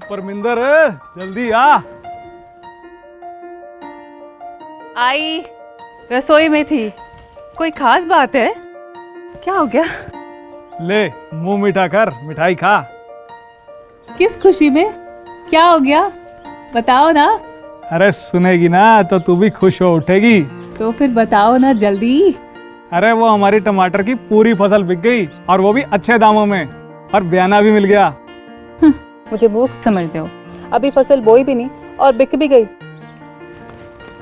परमिंदर जल्दी आ। आई रसोई में थी। कोई खास बात है? क्या हो गया? ले मुंह मीठा कर, मिठाई खा। किस खुशी में? क्या हो गया बताओ ना। अरे सुनेगी ना तो तू भी खुश हो उठेगी। तो फिर बताओ ना जल्दी। अरे वो हमारी टमाटर की पूरी फसल बिक गई और वो भी अच्छे दामों में, और बयाना भी मिल गया। मुझे मूर्ख समझते हो? अभी फसल बोई भी नहीं और बिक भी गई।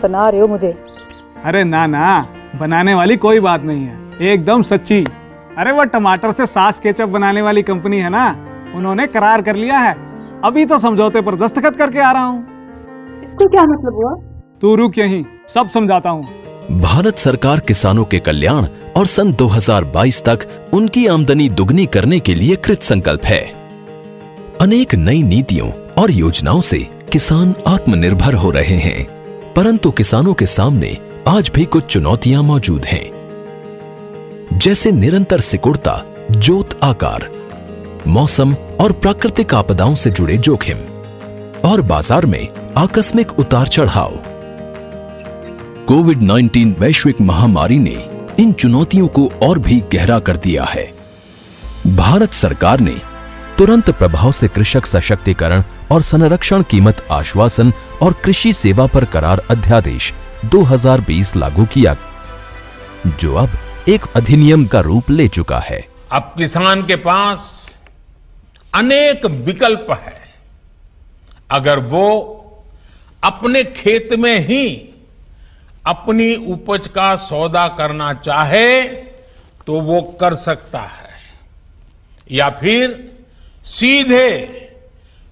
बना रहे हो मुझे? अरे ना ना, बनाने वाली कोई बात नहीं है, एकदम सच्ची। अरे वो टमाटर से सॉस केचप बनाने वाली कंपनी है ना, उन्होंने करार कर लिया है। अभी तो समझौते पर दस्तखत करके आ रहा हूँ। इसको क्या मतलब हुआ? तू रुक यहीं, सब समझाता हूँ। भारत सरकार किसानों के कल्याण और सन 2022 तक उनकी आमदनी दुगनी करने के लिए कृत संकल्प है। अनेक नई नीतियों और योजनाओं से किसान आत्मनिर्भर हो रहे हैं, परंतु किसानों के सामने आज भी कुछ चुनौतियां मौजूद हैं, जैसे निरंतर सिकुड़ता जोत आकार, मौसम और प्राकृतिक आपदाओं से जुड़े जोखिम, और बाजार में आकस्मिक उतार चढ़ाव। कोविड-19 वैश्विक महामारी ने इन चुनौतियों को और भी गहरा कर दिया है। भारत सरकार ने तुरंत प्रभाव से कृषक सशक्तिकरण और संरक्षण कीमत आश्वासन और कृषि सेवा पर करार अध्यादेश 2020 लागू किया, जो अब एक अधिनियम का रूप ले चुका है। अब किसान के पास अनेक विकल्प है। अगर वो अपने खेत में ही अपनी उपज का सौदा करना चाहे तो वो कर सकता है, या फिर सीधे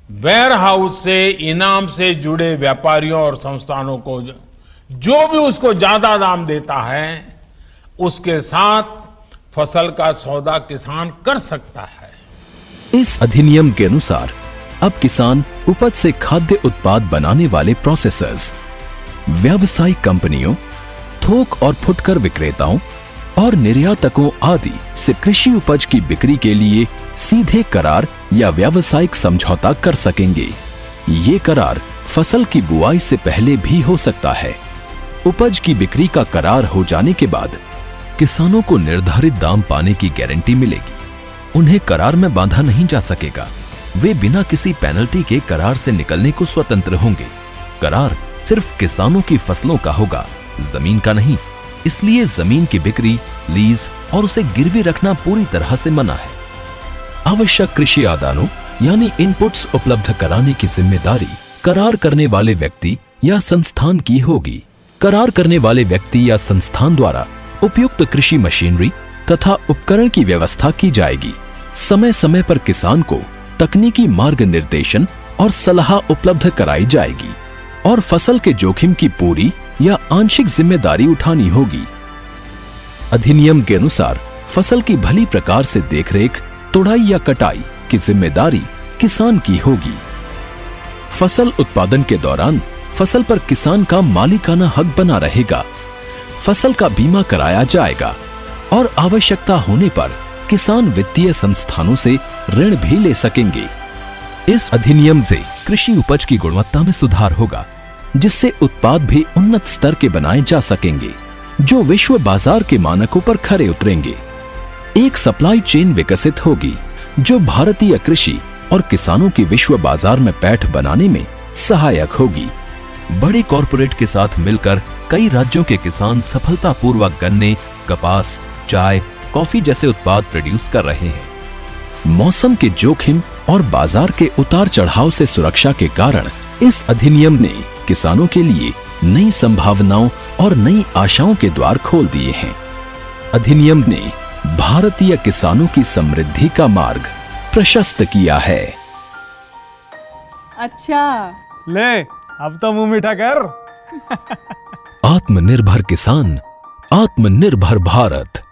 वेयर हाउस से इनाम से जुड़े व्यापारियों और संस्थानों को जो भी उसको ज्यादा दाम देता है उसके साथ फसल का सौदा किसान कर सकता है। इस अधिनियम के अनुसार अब किसान उपज से खाद्य उत्पाद बनाने वाले प्रोसेसर्स, व्यावसायिक कंपनियों, थोक और फुटकर विक्रेताओं और निर्यातकों आदि से कृषि उपज की बिक्री के लिए सीधे करार या व्यावसायिक समझौता कर सकेंगे। ये करार फसल की बुआई से पहले भी हो सकता है। उपज की बिक्री का करार हो जाने के बाद किसानों को निर्धारित दाम पाने की गारंटी मिलेगी। उन्हें करार में बांधा नहीं जा सकेगा। वे बिना किसी पेनल्टी के करार से निकलने को स्वतंत्र होंगे। करार सिर्फ किसानों की फसलों का होगा, जमीन का नहीं। इसलिए जमीन की बिक्री, लीज और उसे गिरवी रखना पूरी तरह से मना है। आवश्यक कृषि आदानों यानी इनपुट्स उपलब्ध कराने की जिम्मेदारी करार करने वाले व्यक्ति या संस्थान की होगी। करार करने वाले व्यक्ति या संस्थान द्वारा उपयुक्त कृषि मशीनरी तथा उपकरण की व्यवस्था की जाएगी। समय समय पर किसान को तकनीकी मार्ग निर्देशन और सलाह उपलब्ध कराई जाएगी और फसल के जोखिम की पूरी या आंशिक जिम्मेदारी उठानी होगी। अधिनियम के अनुसार फसल की भली प्रकार से देखरेख, तुड़ाई या कटाई की जिम्मेदारी किसान की होगी। फसल उत्पादन के दौरान फसल पर किसान का मालिकाना हक बना रहेगा। फसल का बीमा कराया जाएगा और आवश्यकता होने पर किसान वित्तीय संस्थानों से ऋण भी ले सकेंगे। इस अधिनियम से कृषि उपज की गुणवत्ता में सुधार होगा, जिससे उत्पाद भी उन्नत स्तर के बनाए जा सकेंगे, जो विश्व बाजार के मानकों पर खरे उतरेंगे। एक सप्लाई चेन विकसित होगी, जो भारतीय कृषि और किसानों की विश्व बाजार में पैठ बनाने में सहायक होगी। बड़े कॉरपोरेट के साथ मिलकर कई राज्यों के किसान सफलतापूर्वक गन्ने, कपास, चाय, कॉफी जैसे उत्पाद प्रोड्यूस कर रहे हैं। मौसम के जोखिम और बाजार के उतार चढ़ाव से सुरक्षा के कारण इस अधिनियम ने किसानों के लिए नई संभावनाओं और नई आशाओं के द्वार खोल दिए हैं। अधिनियम ने भारतीय किसानों की समृद्धि का मार्ग प्रशस्त किया है। अच्छा, ले अब तो मुंह मीठा कर। आत्मनिर्भर किसान, आत्मनिर्भर भारत।